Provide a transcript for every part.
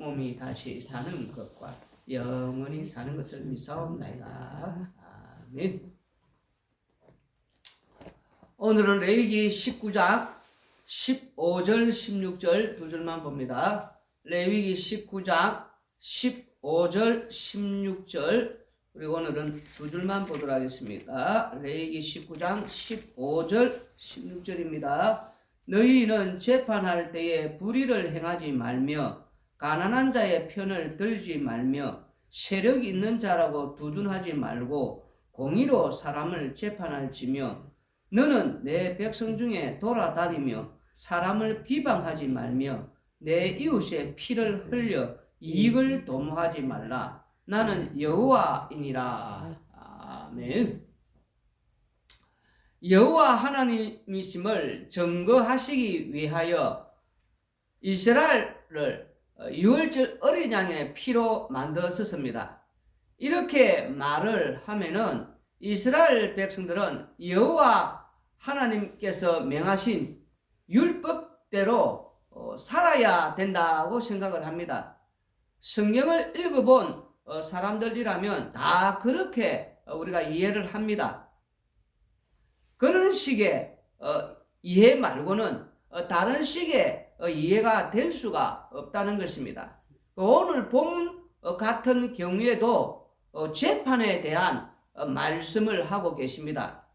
몸이 다시 사는 것과 영원히 사는 것을 믿사옵나이다. 아멘. 오늘은 레위기 19장 15절 16절 두 절만 봅니다. 레위기 19장 15절 16절 그리고 오늘은 두 줄만 보도록 하겠습니다. 레위기 19장 15절 16절입니다. 너희는 재판할 때에 불의를 행하지 말며 가난한 자의 편을 들지 말며 세력 있는 자라고 두둔하지 말고 공의로 사람을 재판할지며 너는 내 백성 중에 돌아다니며 사람을 비방하지 말며 내 이웃의 피를 흘려 이익을 도모하지 말라. 나는 여호와이니라. 아멘. 여호와 하나님이심을 증거하시기 위하여 이스라엘을 유월절 어린 양의 피로 만드셨습니다. 이렇게 말을 하면은 이스라엘 백성들은 여호와 하나님께서 명하신 율법대로 살아야 된다고 생각을 합니다. 성경을 읽어본 사람들이라면 다 그렇게 우리가 이해를 합니다. 그런 식의 이해 말고는 다른 식의 이해가 될 수가 없다는 것입니다. 오늘 본 같은 경우에도 재판에 대한 말씀을 하고 계십니다.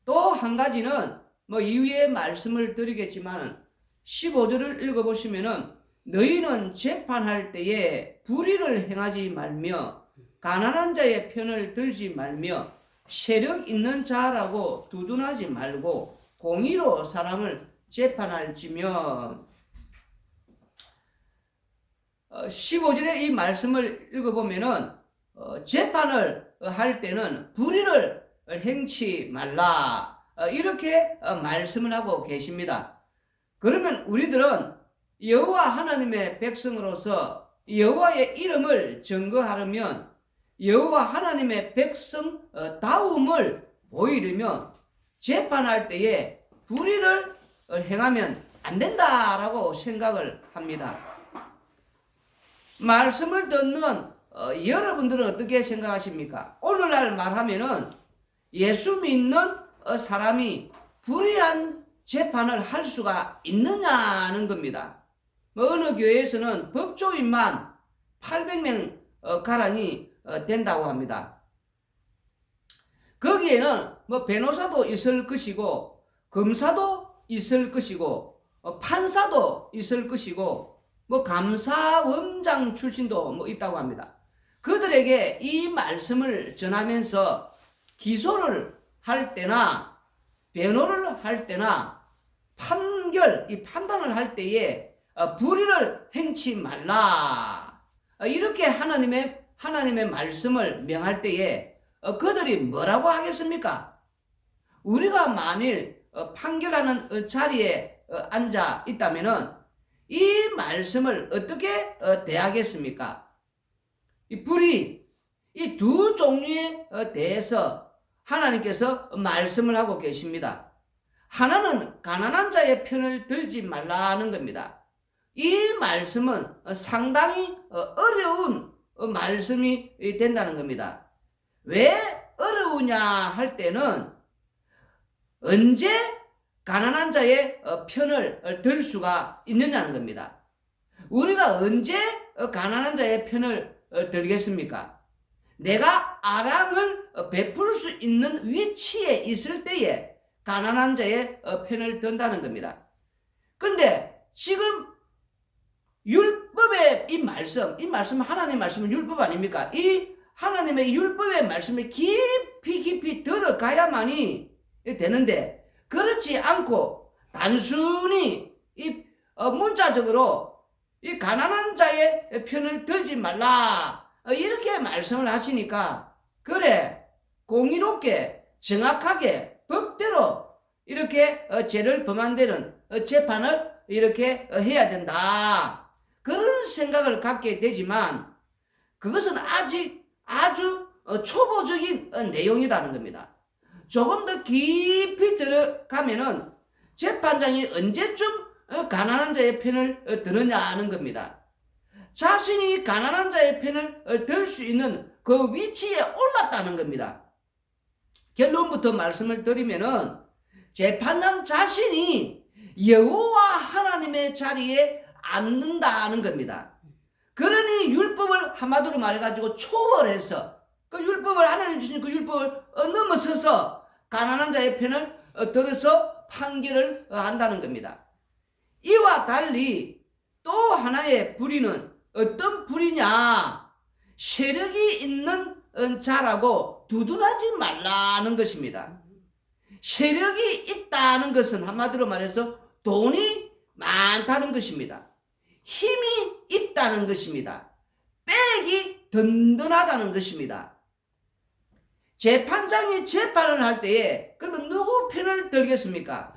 또 한 가지는 이후에 말씀을 드리겠지만 15절을 읽어보시면은 너희는 재판할 때에 불의를 행하지 말며 가난한 자의 편을 들지 말며 세력 있는 자라고 두둔하지 말고 공의로 사람을 재판할지며 15절의 이 말씀을 읽어보면은 재판을 할 때는 불의를 행치 말라 이렇게 말씀을 하고 계십니다. 그러면 우리들은 여호와 하나님의 백성으로서 여호와의 이름을 증거하려면 여호와 하나님의 백성다움을 보이려면 재판할 때에 불의를 행하면 안 된다라고 생각을 합니다. 말씀을 듣는 여러분들은 어떻게 생각하십니까? 오늘날 말하면은 예수 믿는 사람이 불의한 재판을 할 수가 있느냐는 겁니다. 어느 교회에서는 법조인만 800명 가량이 된다고 합니다. 거기에는 변호사도 있을 것이고 검사도 있을 것이고 판사도 있을 것이고 감사원장 출신도 있다고 합니다. 그들에게 이 말씀을 전하면서 기소를 할 때나 변호를 할 때나 판단을 할 때에 불의를 행치 말라 이렇게 하나님의 말씀을 명할 때에 그들이 뭐라고 하겠습니까? 우리가 만일 판결하는 자리에 앉아 있다면은 이 말씀을 어떻게 대하겠습니까? 이 불의, 이 두 종류에 대해서 하나님께서 말씀을 하고 계십니다. 하나는 가난한 자의 편을 들지 말라는 겁니다. 이 말씀은 상당히 어려운 말씀이 된다는 겁니다. 왜 어려우냐 할 때는 언제 가난한 자의 편을 들 수가 있느냐는 겁니다. 우리가 언제 가난한 자의 편을 들겠습니까? 내가 아랑을 베풀 수 있는 위치에 있을 때에 가난한 자의 편을 든다는 겁니다. 그런데 지금 율법의 이 말씀 하나님의 말씀은 율법 아닙니까? 이 하나님의 율법의 말씀에 깊이 들어가야만이 되는데 그렇지 않고 단순히 이 문자적으로 이 가난한 자의 편을 들지 말라 이렇게 말씀을 하시니까 그래 공의롭게 정확하게 법대로 이렇게 죄를 범한 데는 재판을 이렇게 해야 된다 그런 생각을 갖게 되지만 그것은 아직 아주 초보적인 내용이라는 겁니다. 조금 더 깊이 들어가면은 재판장이 언제쯤 가난한 자의 편을 드느냐 하는 겁니다. 자신이 가난한 자의 편을 들 수 있는 그 위치에 올랐다는 겁니다. 결론부터 말씀을 드리면은 재판장 자신이 여호와 하나님의 자리에 앉는다는 겁니다. 그러니 율법을 한마디로 말해가지고 초월해서 그 율법을 하나님 주신 그 율법을 넘어서서 가난한 자의 편을 들어서 판결을 한다는 겁니다. 이와 달리 또 하나의 불의는 어떤 불의냐? 세력이 있는 자라고 두둔하지 말라는 것입니다. 세력이 있다는 것은 한마디로 말해서 돈이 많다는 것입니다. 힘이 있다는 것입니다. 백이 든든하다는 것입니다. 재판장이 재판을 할 때에 그러면 누구 편을 들겠습니까?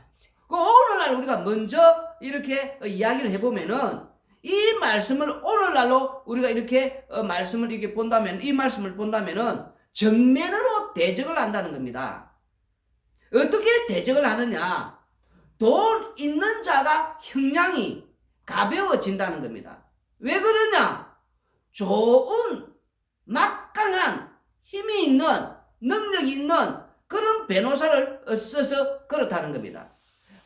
오늘날 우리가 먼저 이렇게 이야기를 해보면은 이 말씀을 오늘날로 우리가 이렇게 말씀을 이렇게 본다면 이 말씀을 본다면은 정면으로 대적을 한다는 겁니다. 어떻게 대적을 하느냐? 돈 있는 자가 형량이 가벼워진다는 겁니다. 왜 그러냐? 좋은 막강한 힘이 있는 능력이 있는 그런 변호사를 써서 그렇다는 겁니다.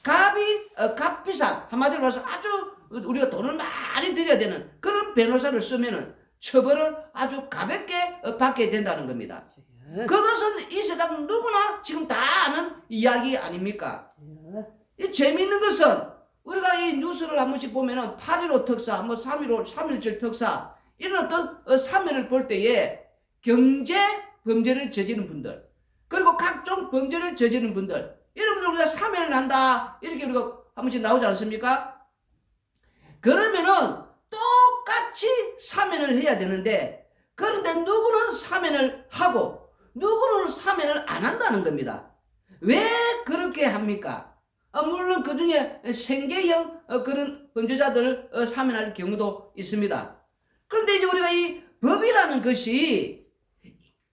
값비싼 한마디로 해서 아주 우리가 돈을 많이 들여야 되는 그런 변호사를 쓰면은 처벌을 아주 가볍게 받게 된다는 겁니다. 그것은 이 세상 누구나 지금 다 아는 이야기 아닙니까? 이 재미있는 것은 우리가 이 뉴스를 한 번씩 보면은 8.15 특사, 뭐 3.1절 특사 이런 어떤 사면을 볼 때에 경제 범죄를 저지른 분들 그리고 각종 범죄를 저지른 분들 이런 분들 우리가 사면을 한다 이렇게 우리가 한 번씩 나오지 않습니까? 그러면은 똑같이 사면을 해야 되는데 그런데 누구는 사면을 하고 누구는 사면을 안 한다는 겁니다. 왜 그렇게 합니까? 물론 그 중에 생계형 그런 범죄자들 사면할 경우도 있습니다. 그런데 이제 우리가 이 법이라는 것이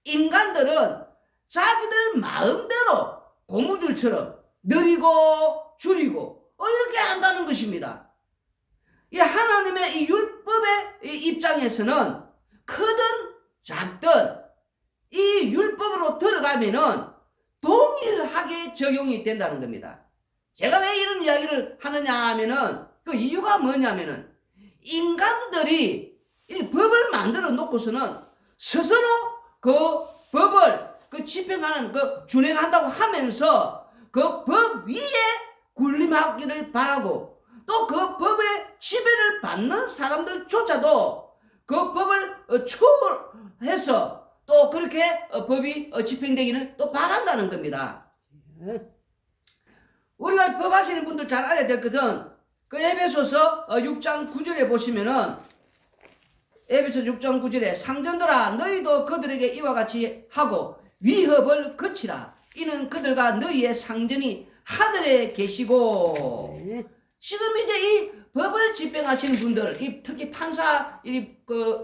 인간들은 자기들 마음대로 고무줄처럼 느리고 줄이고 이렇게 한다는 것입니다. 이 하나님의 이 율법의 입장에서는 크든 작든 이 율법으로 들어가면은 동일하게 적용이 된다는 겁니다. 제가 왜 이런 이야기를 하느냐 하면은 그 이유가 뭐냐면은 인간들이 이 법을 만들어 놓고서는 스스로 그 법을 집행하는 준행한다고 하면서 그 법 위에 군림하기를 바라고 또 그 법의 지배를 받는 사람들조차도 그 법을 초월해서 또 그렇게 법이 집행되기를 또 바란다는 겁니다. 우리가 법 하시는 분들 잘 알아야 될 것은 그 에베소서 6장 9절에 보시면은 에베소 6장 9절에 상전들아 너희도 그들에게 이와 같이 하고 위협을 그치라. 이는 그들과 너희의 상전이 하늘에 계시고 지금 이제 이 법을 집행하시는 분들, 특히 판사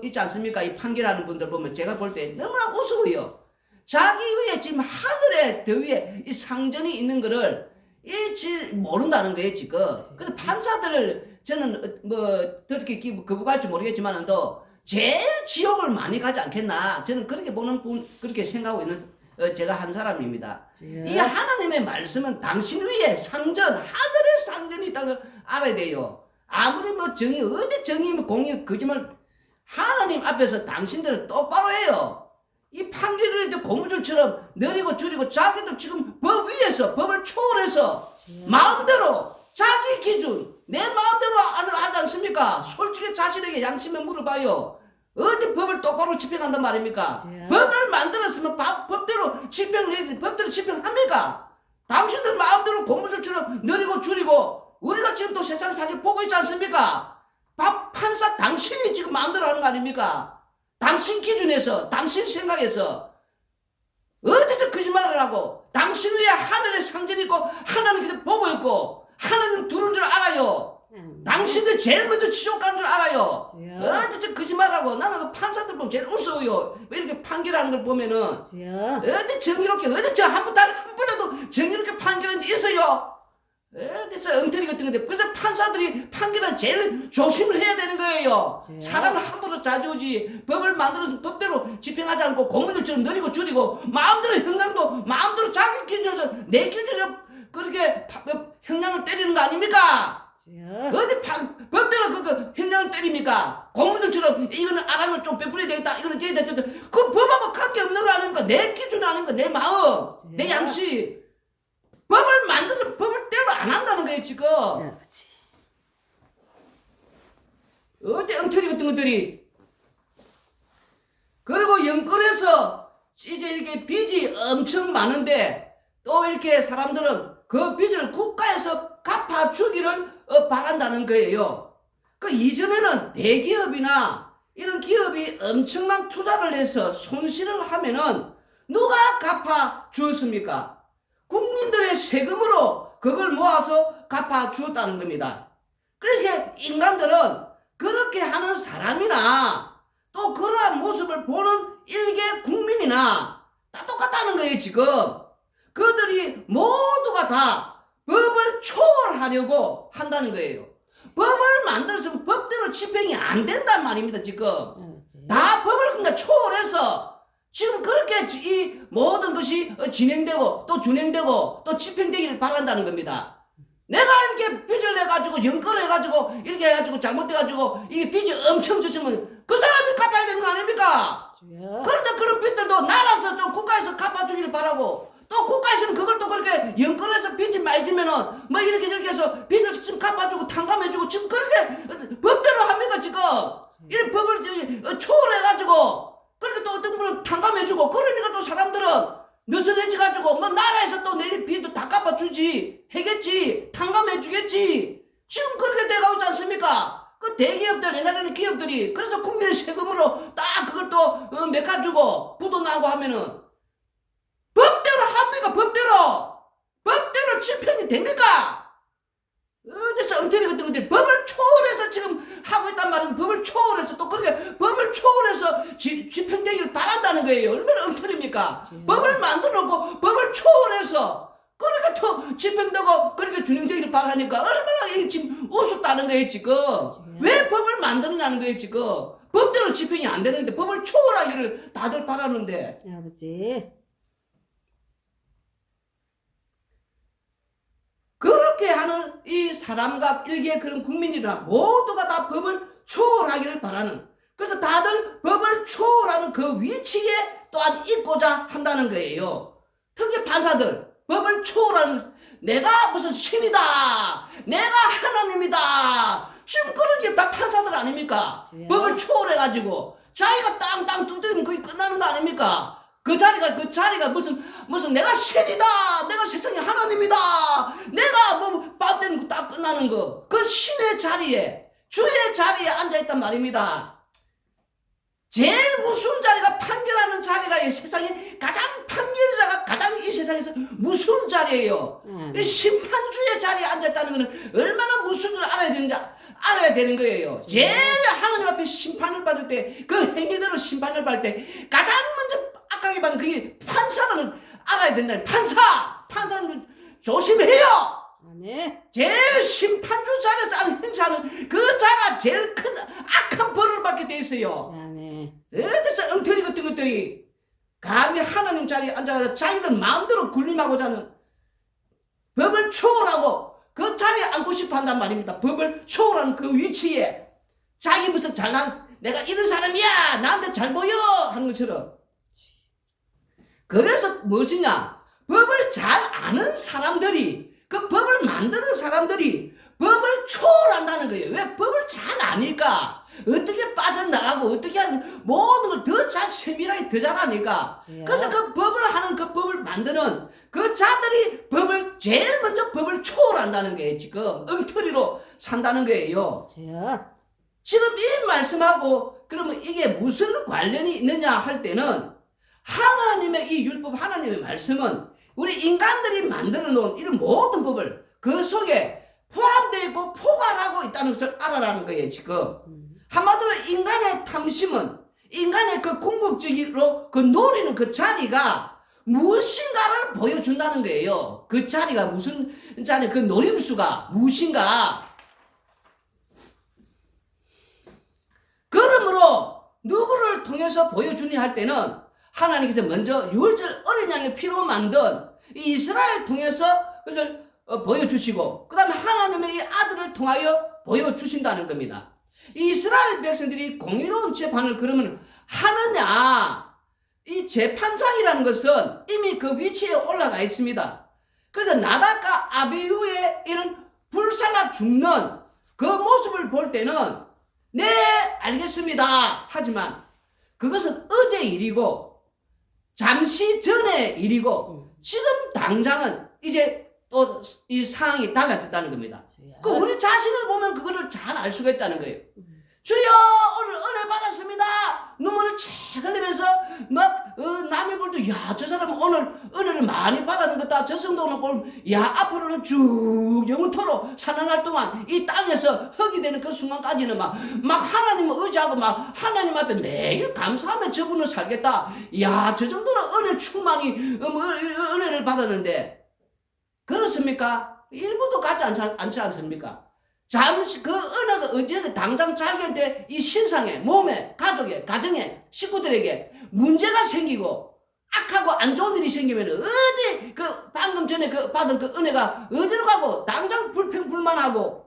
있지 않습니까? 이 판결하는 분들 보면 제가 볼 때 너무나 우스워요. 자기 위에 지금 하늘에 더 위에 이 상전이 있는 거를 일치 모른다는 거예요 지금. 그래서 판사들을 저는 어떻게 거부할지 모르겠지만도 제일 지옥을 많이 가지 않겠나 저는 그렇게 보는 그렇게 생각하고 있는 제가 한 사람입니다. 이 하나님의 말씀은 당신 위에 상전, 하늘의 상전이 있다는 걸 알아야 돼요. 아무리 정의, 어디 정의, 공의, 거짓말, 하나님 앞에서 당신들은 똑바로 해요. 이 판결을 고무줄처럼 느리고 줄이고 자기들 지금 법 위에서, 법을 초월해서 마음대로, 자기 기준, 내 마음대로 하지 않습니까? 솔직히 자신에게 양심에 물어봐요. 어디 법을 똑바로 집행한단 말입니까? 법을 만들었으면 법대로 법대로 집행합니까? 당신들 마음대로 고무줄처럼 느리고 줄이고 우리가 지금 또 세상 사실 보고 있지 않습니까? 판사 당신이 지금 마음대로 하는 거 아닙니까? 당신 기준에서 당신 생각에서 어디서 거짓말을 하고 당신 위에 하늘의 상전이 있고 하나님께서 보고 있고 하나님 두는 줄 알아요. 당신들 제일 먼저 지옥 가는 줄 알아요. 어디서 거짓말하고 나는 그 판사들 보면 제일 우스워요. 왜 이렇게 판결하는 걸 보면은 어디 정의롭게 어디 저 한 번라도 정의롭게 판결한 적 있어요? 그래서 엉터리 같은 건데, 그래서 판사들이 판결은 제일 조심을 해야 되는 거예요. 사람을 함부로 자주지, 법을 만들어서 법대로 집행하지 않고 공무원들처럼 느리고 줄이고 마음대로 형량도 마음대로 자기 기준에서 내 기준에서 그렇게 형량을 때리는 거 아닙니까? 어디 법대로 그 형량을 때립니까? 공무원들처럼 이거는 안 하면 좀 베풀어야 되겠다, 이거는 돼야 되겠다. 그 법하고 관계 없는 거 아닙니까? 내 기준 아닙니까? 내 마음, 내 양식. 법을 만들어서 법을 대로 안 한다는 거예요 지금. 어때 엉터리 같은 것들이. 그리고 연끌에서 이제 이렇게 빚이 엄청 많은데 또 이렇게 사람들은 그 빚을 국가에서 갚아주기를 바란다는 거예요. 그 이전에는 대기업이나 이런 기업이 엄청난 투자를 해서 손실을 하면은 누가 갚아주었습니까? 국민들의 세금으로 그걸 모아서 갚아주었다는 겁니다. 그래서 인간들은 그렇게 하는 사람이나 또 그러한 모습을 보는 일개 국민이나 다 똑같다는 거예요 지금. 그들이 모두가 다 법을 초월하려고 한다는 거예요. 법을 만들어서 법대로 집행이 안 된단 말입니다 지금. 다 법을 그러니까 초월해서 지금 그렇게 이 모든 것이 진행되고 또 준행되고 또 집행되기를 바란다는 겁니다. 내가 이렇게 빚을 내가지고 연끌을 해가지고 이렇게 해가지고 잘못돼가지고 이게 빚이 엄청 졌으면 그 사람이 갚아야 되는 거 아닙니까? 그런데 그런 빚들도 나라에서 좀 국가에서 갚아주기를 바라고 또 국가에서는 그걸 또 그렇게 연끌해서 빚이 많이 지면은 뭐 이렇게 저렇게 해서 빚을 지금 갚아주고 탕감해주고 지금 그렇게 법대로 합니까 지금? 이 법을 초월해가지고 그렇게 또 어떤 분은 탕감해주고 그러니까 또 사람들은 느슨해져가지고 뭐 나라에서 또 내일 빚도 다 갚아주지 해겠지 탕감해주겠지 지금 그렇게 돼가고 있지 않습니까? 그 대기업들 옛날에는 기업들이 그래서 국민의 세금으로 딱 그걸 또 메꿔주고 부도 나고 하면은 법대로 합니까? 법대로 집행이 됩니까? 어디서 엉터리 같은 것들이 법을 초월해서 지금 하고 있단 말이에요. 법을 초월해서 또 그렇게 법을 초월해서 집행되기를 바란다는 거예요. 얼마나 엉터리입니까? 법을 만들어 놓고 법을 초월해서 그렇게 또 집행되고 그렇게 준행되기를 바라니까 얼마나 이게 지금 우습다는 거예요 지금. 왜 법을 만드느냐는 거예요 지금. 법대로 집행이 안 되는데 법을 초월하기를 다들 바라는데. 아버지. 그렇게 하는 이 사람과 일개 그런 국민이나 모두가 다 법을 초월하기를 바라는, 그래서 다들 법을 초월하는 그 위치에 또한 있고자 한다는 거예요. 특히 판사들 법을 초월하는, 내가 무슨 신이다, 내가 하나님이다, 지금 그런 게 다 판사들 아닙니까? 법을 초월해가지고 자기가 땅땅 두드리면 그게 끝나는 거 아닙니까? 그 자리가 무슨 내가 신이다, 내가 세상의 하나님이다, 내가 뭐 밥 되는 거 딱 끝나는 거, 그 신의 자리에, 주의 자리에 앉아있단 말입니다. 제일 무서운 자리가 판결하는 자리라. 이 세상에 가장 판결자가 가장 이 세상에서 무서운 자리예요. 심판주의 자리에 앉아있다는 것은 얼마나 무서운 줄 알아야 되는 거예요. 제일 하나님 앞에 심판을 받을 때, 그 행위대로 심판을 받을 때 가장 먼저 악하게 받는 그게 판사는 알아야 된다. 판사는 조심해요. 제일 심판주 자리에서 하는 행사는 그 자가 제일 큰 악한 벌을 받게 돼 있어요. 어디서 엉터리 같은 것들이 감히 하나님 자리에 앉아서 자기들 마음대로 군림하고자 하는, 법을 초월하고 그 자리에 앉고 싶어 한단 말입니다. 법을 초월하는 그 위치에 자기 무슨 내가 이런 사람이야, 나한테 잘 보여 하는 것처럼. 그래서 무엇이냐, 법을 잘 아는 사람들이, 그 법을 만드는 사람들이 법을 초월한다는 거예요. 왜? 법을 잘 아니까 어떻게 빠져나가고 어떻게 하는 모든 걸 더 잘 세밀하게 더 잘하니까. 그래서 그 법을 하는, 그 법을 만드는 그 자들이 법을 제일 먼저 법을 초월한다는 거예요. 지금 엉터리로 산다는 거예요. 지금 이 말씀하고 그러면 이게 무슨 관련이 있느냐 할 때는, 하나님의 이 율법, 하나님의 말씀은 우리 인간들이 만들어 놓은 이런 모든 법을 그 속에 포함되어 있고 포괄하고 있다는 것을 알아라는 거예요 지금. 한마디로 인간의 탐심은, 인간의 그 궁극적으로 그 노리는 그 자리가 무엇인가를 보여준다는 거예요. 그 자리가 무슨 자리, 그 노림수가 무엇인가. 그러므로 누구를 통해서 보여주니 할 때는 하나님께서 먼저 유월절 어린 양의 피로 만든 이 이스라엘 통해서 그것을 보여주시고 그 다음에 하나님의 이 아들을 통하여 보여주신다는 겁니다. 이 이스라엘 백성들이 공의로운 재판을 그러면 하느냐? 이 재판장이라는 것은 이미 그 위치에 올라가 있습니다. 그래서 나답과 아비후의 이런 불살라 죽는 그 모습을 볼 때는 네 알겠습니다 하지만 그것은 어제 일이고 잠시 전의 일이고 지금 당장은 이제 또 이 상황이 달라졌다는 겁니다. 그 우리 자신을 보면 그거를 잘 알 수가 있다는 거예요. 주여 오늘 은혜 받았습니다. 눈물을 채 흘리면서 막 남이 볼 때 야 저 사람은 오늘 은혜를 많이 받았는 것다. 저 성도는 보면 야 앞으로는 쭉 영원토록 사는 동안 이 땅에서 흙이 되는 그 순간까지는 막 하나님을 의지하고 막 하나님 앞에 매일 감사하며 저분을 살겠다. 야 저 정도로 은혜 충만히 은혜를 받았는데 그렇습니까? 일부도 가지 않지 않습니까? 잠시 그 은혜가 언제 당장 자기한테 이 신상에 몸에 가족에 가정에 식구들에게 문제가 생기고 악하고 안 좋은 일이 생기면 어디 그 방금 전에 그 받은 그 은혜가 어디로 가고 당장 불평불만하고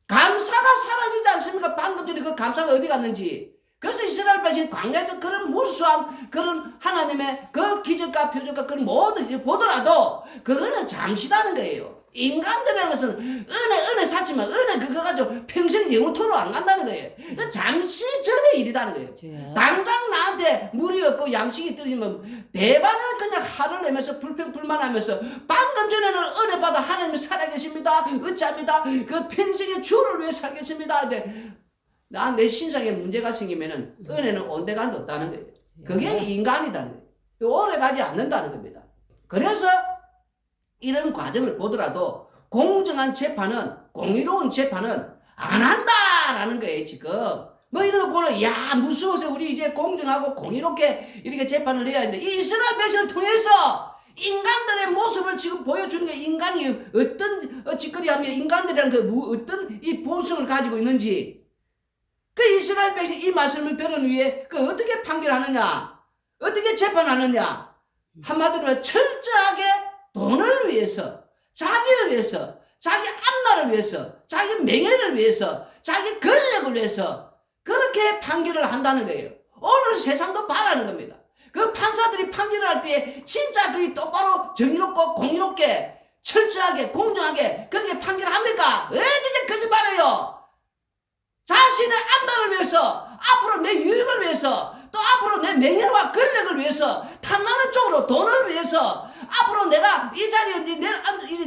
감사가 사라지지 않습니까? 방금 전에 그 감사가 어디 갔는지. 그래서 이스라엘 백성이 광야에서 그런 무수한 그런 하나님의 그 기적과 표적과 그런 모든 보더라도 그거는 잠시라는 거예요. 인간들이라는 것은 은혜 쌓지만 은혜 그거 가지고 평생 영원토록 안 간다는 거예요. 잠시 전의 일이라는 거예요. 당장 나한테 물이 없고 양식이 떨어지면 대반을 그냥 화를 내면서 불평불만하면서 방금 전에는 은혜 받아 하나님이 살아계십니다. 어찌합니다. 그 평생의 주를 위해 살겠습니다. 근데 내 신상에 문제가 생기면은 은혜는 온데간도 없다는 거예요. 그게 인간이다는 거예요. 오래 가지 않는다는 겁니다. 그래서 이런 과정을 보더라도 공정한 재판은 공의로운 재판은 안 한다라는 거예요. 지금 뭐 이런 거 보면 야 무서워서 우리 이제 공정하고 공의롭게 이렇게 재판을 해야 하는데 이 이스라엘 백성을 통해서 인간들의 모습을 지금 보여주는 게 인간이 어떤 짓거리하며 인간들이란 그 어떤 이 본성을 가지고 있는지 그 이스라엘 백성이 이 말씀을 들은 후에 그 어떻게 판결하느냐 어떻게 재판하느냐 한마디로 철저하게 돈을 위해서 자기를 위해서 자기 앞날을 위해서 자기 명예를 위해서 자기 권력을 위해서 그렇게 판결을 한다는 거예요. 오늘 세상도 바라는 겁니다. 그 판사들이 판결을 할 때 진짜 그게 똑바로 정의롭고 공의롭게 철저하게 공정하게 그렇게 판결합니까? 어디서 거짓말해요. 자신의 앞날을 위해서 앞으로 내 유익을 위해서 또 앞으로 내 명예와 권력을 위해서 탐나는 쪽으로 돈을 위해서 앞으로 내가 이 자리에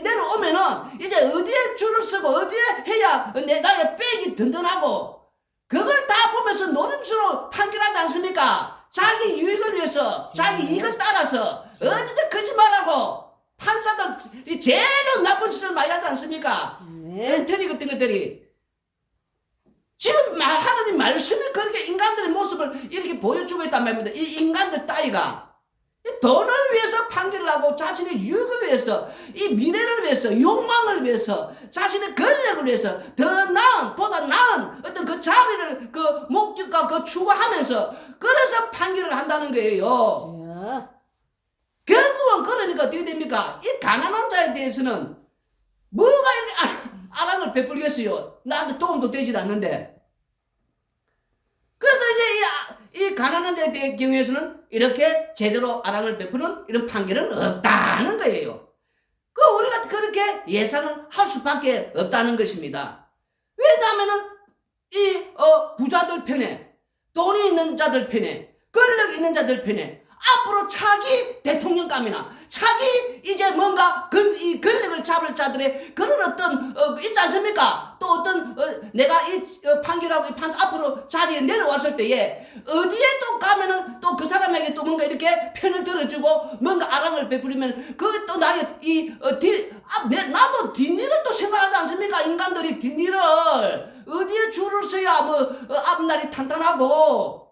내려오면은 이제 어디에 줄을 서고 어디에 해야 나의 백이 든든하고 그걸 다 보면서 노림수로 판결하지 않습니까? 자기 유익을 위해서 자기 이익을 따라서 어디서 거짓말하고 판사들 제일 나쁜 짓을 많이 하지 않습니까? 엔터리 같은 것들이 지금 하나님 말씀이 그렇게 인간들의 모습을 이렇게 보여주고 있단 말입니다. 이 인간들 따위가 돈을 위해서 판결을 하고 자신의 유익을 위해서 이 미래를 위해서 욕망을 위해서 자신의 권력을 위해서 더 나은 보다 나은 어떤 그 자리를 그 목적과 그 추구하면서 그래서 판결을 한다는 거예요. 결국은 그러니까 어떻게 됩니까? 이 가난한 자에 대해서는 뭐가 이렇게 아랑을 베풀겠어요. 나한테 도움도 되지도 않는데. 그래서 이제 이 가난한 자의 경우에서는 이렇게 제대로 아랑을 베푸는 이런 판결은 없다는 거예요. 그 우리가 그렇게 예상을 할 수밖에 없다는 것입니다. 왜냐하면은 이 부자들 편에 돈이 있는 자들 편에 권력 있는 자들 편에 앞으로 차기 대통령감이나 차기 이제 뭔가 이 권력을 잡을 자들의 그런 어떤 있지 않습니까? 또 어떤 내가 이 판결하고 앞으로 자리에 내려왔을 때에 어디에 또 가면은 또 그 사람에게 또 뭔가 이렇게 편을 들어주고 뭔가 아랑을 베풀리면 그 또 나의 나도 뒷일을 또 생각하지 않습니까? 인간들이 뒷일을 어디에 줄을 서야 뭐 앞날이 탄탄하고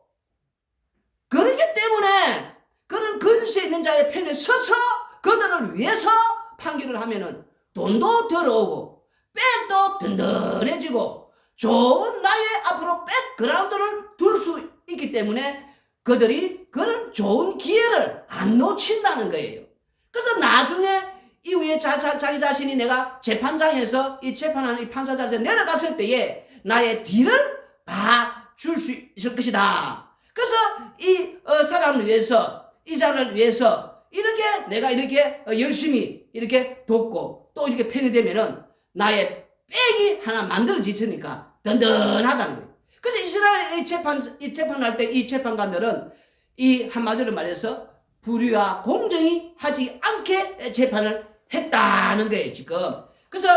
그렇기 때문에 그런 근세 있는 자의 편에 서서 그들을 위해서 판결을 하면은 돈도 들어오고 백도 든든해지고 좋은 나의 앞으로 백그라운드를 둘 수 있기 때문에 그들이 그런 좋은 기회를 안 놓친다는 거예요. 그래서 나중에 이후에 자기 자신이 내가 재판장에서 이 재판하는 이 판사 자리에서 내려갔을 때에 나의 뒤를 봐줄 수 있을 것이다. 그래서 이 사람을 위해서 이 자를 위해서 이렇게 내가 이렇게 열심히 이렇게 돕고 또 이렇게 편이 되면은 나의 백이 하나 만들어지니까 든든하다는 거예요. 그래서 이스라엘 이 재판할 때 이 재판관들은 이 한마디로 말해서 불의와 공정이 하지 않게 재판을 했다는 거예요, 지금. 그래서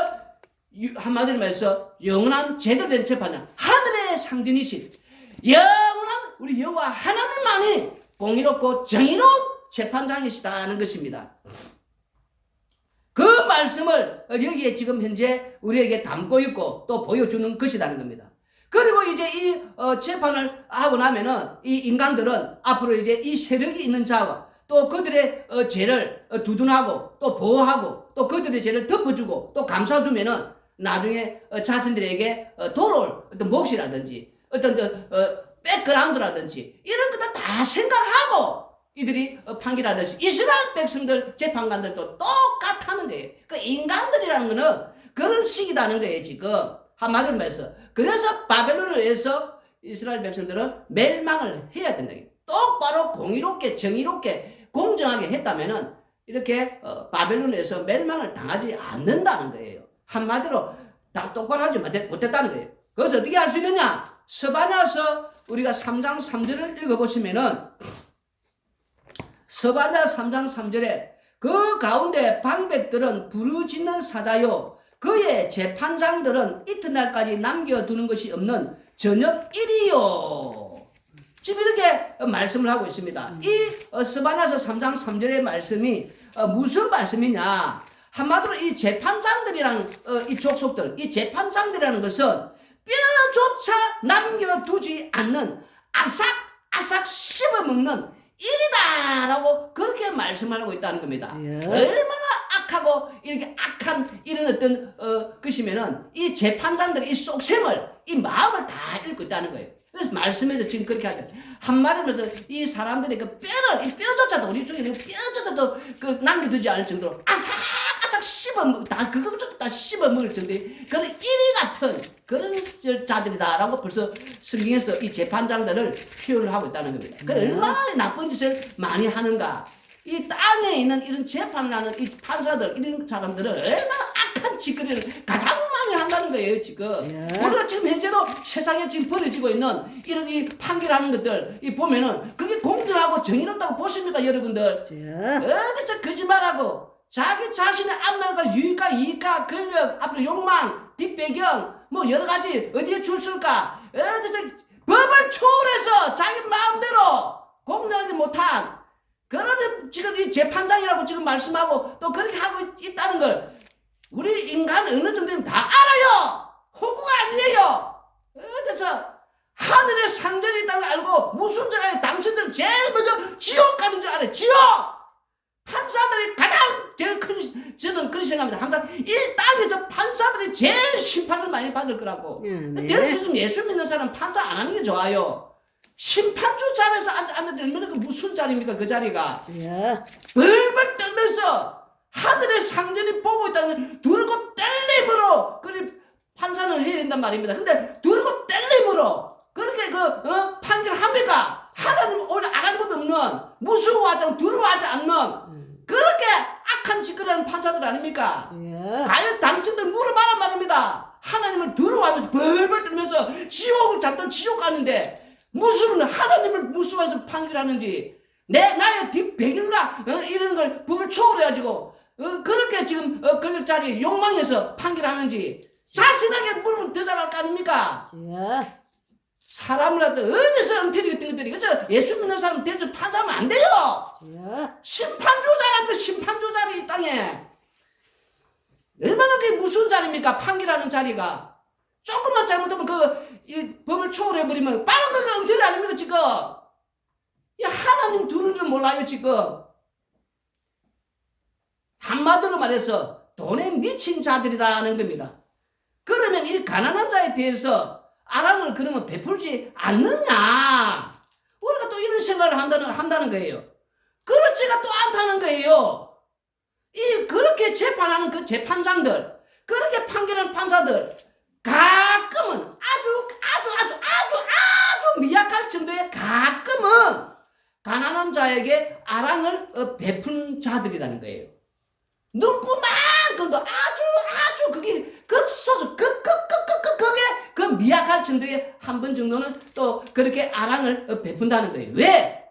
한마디로 말해서 영원한 제대로 된 재판은 하늘의 상징이신 영원한 우리 여호와 하나님만이 공의롭고 정의로운 재판장이시다는 것입니다. 그 말씀을 여기에 지금 현재 우리에게 담고 있고 또 보여주는 것이라는 겁니다. 그리고 이제 이 재판을 하고 나면은 이 인간들은 앞으로 이제 이 세력이 있는 자와 또 그들의 죄를 두둔하고 또 보호하고 또 그들의 죄를 덮어주고 또 감싸주면은 나중에 자신들에게 돌아올 어떤 몫이라든지 어떤 백그라운드라든지 이런 것들 다 생각하고 이들이 판결하듯이 이스라엘 백성들 재판관들도 똑같다는 거예요. 그 인간들이라는 거는 그런 식이라는 거예요, 지금. 한마디로 말해서. 그래서 바벨론을 위해서 이스라엘 백성들은 멸망을 해야 된다. 똑바로 공의롭게 정의롭게 공정하게 했다면은 이렇게 바벨론에서 멸망을 당하지 않는다는 거예요. 한마디로 똑바로 하지 못했다는 거예요. 그래서 어떻게 할 수 있느냐? 스바냐서 우리가 3장 3절을 읽어보시면은 스바냐 3장 3절에 그 가운데 방백들은 부르짖는 사자요 그의 재판장들은 이튿날까지 남겨두는 것이 없는 저녁일이요. 지금 이렇게 말씀을 하고 있습니다. 이 스바냐서 3장 3절의 말씀이 무슨 말씀이냐? 한마디로 이 재판장들이랑 이 족속들, 이 재판장들이라는 것은 뼈조차 남겨두지 않는 아삭아삭 씹어먹는 일이다라고 그렇게 말씀하고 있다는 겁니다. 얼마나 악하고 이렇게 악한 이런 어떤 것이면은 이 재판장들이 이 속셈을 이 마음을 다 읽고 있다는 거예요. 그래서 말씀에서 지금 그렇게 하죠. 한마디로 이 사람들의 그 뼈를 이 뼈조차도 우리 중에 뼈조차도 그 남겨두지 않을 정도로 아삭아삭 씹어먹 다 그것조차 다 씹어먹을 정도의 그런 이리 같은 그런 자들이다라고 벌써 성경에서 이 재판장들을 표현을 하고 있다는 겁니다. 그 얼마나 나쁜 짓을 많이 하는가. 이 땅에 있는 이런 재판을 하는 이 판사들 이런 사람들은 얼마나 악한 짓거리를 가장 많이 한다는 거예요, 지금. 우리가 지금 현재도 세상에 지금 벌어지고 있는 이런 이 판결하는 것들 이 보면은 그게 공정하고 정의롭다고 보십니까, 여러분들? 어디서 거짓말하고 자기 자신의 앞날과 유익과 이익과 권력 앞으로 욕망 뒷배경 뭐 여러 가지 어디에 줄 쓸까 어디서 법을 초월해서 자기 마음대로 공정하지 못한 그런 지금 이 재판장이라고 지금 말씀하고 또 그렇게 하고 있다는 걸 우리 인간 어느 정도는 다 알아요. 호구가 아니에요. 어디서 하늘에 상전이 있다는 걸 알고 무슨 줄 알아요. 당신들 제일 먼저 지옥 가는 줄 알아요. 지옥. 판사들이 가장 제일 큰 저는 그렇게 생각합니다. 항상 이 땅에서 판사들이 제일 심판을 많이 받을 거라고. 지금 예수 믿는 사람 판사 안 하는 게 좋아요. 심판주 자리에서 앉는데 얼마나 그 무슨 자리입니까, 그 자리가. 벌벌 떨면서 하늘의 상전이 보고 있다는 걸 들고 뗄림으로 그리 판사를 해야 된단 말입니다. 근데 들고 뗄림으로 그렇게 판결합니까? 하나님 원래 안 한 것도 없는 무수하지 않고 두려워하지 않는 그렇게 악한 짓거리 하는 판사들 아닙니까? 과연 당신들 물어봐란 말입니다. 하나님을 두려워하면서 벌벌 떨면서 지옥을 잡던 지옥 가는데 무슨 하나님을 무수해서 판결하는지 나의 뒷배경과 이런 걸 법을 초월해가지고 그렇게 지금 권력자리 욕망에서 판결하는지 자신에게 물으면 더 잘할 거 아닙니까? 사람을 갖다 어디서 엉터리 같은 것들이 그래서 예수 믿는 사람 대접 판사하면 안 돼요. 심판주자라는 거 심판주 자리 이 땅에 얼마나 그게 무슨 자리입니까? 판결하는 자리가 조금만 잘못하면 이 법을 초월해버리면 빠른 거 엉터리 아닙니까 지금? 이 하나님 두는 줄 몰라요, 지금. 한마디로 말해서 돈에 미친 자들이라는 겁니다. 그러면 이 가난한 자에 대해서 아랑을 그러면 베풀지 않느냐? 우리가 또 이런 생각을 한다는 거예요. 그렇지가 또 않다는 거예요. 그렇게 재판하는 그 재판장들, 그렇게 판결하는 판사들, 가끔은 아주 미약할 정도의 가끔은 가난한 자에게 아랑을 베푼 자들이라는 거예요. 눈구만큼도 아주 그게 극소수 그게 그 미약할 정도의 한 번 정도는 또 그렇게 아랑을 베푼다는 거예요. 왜?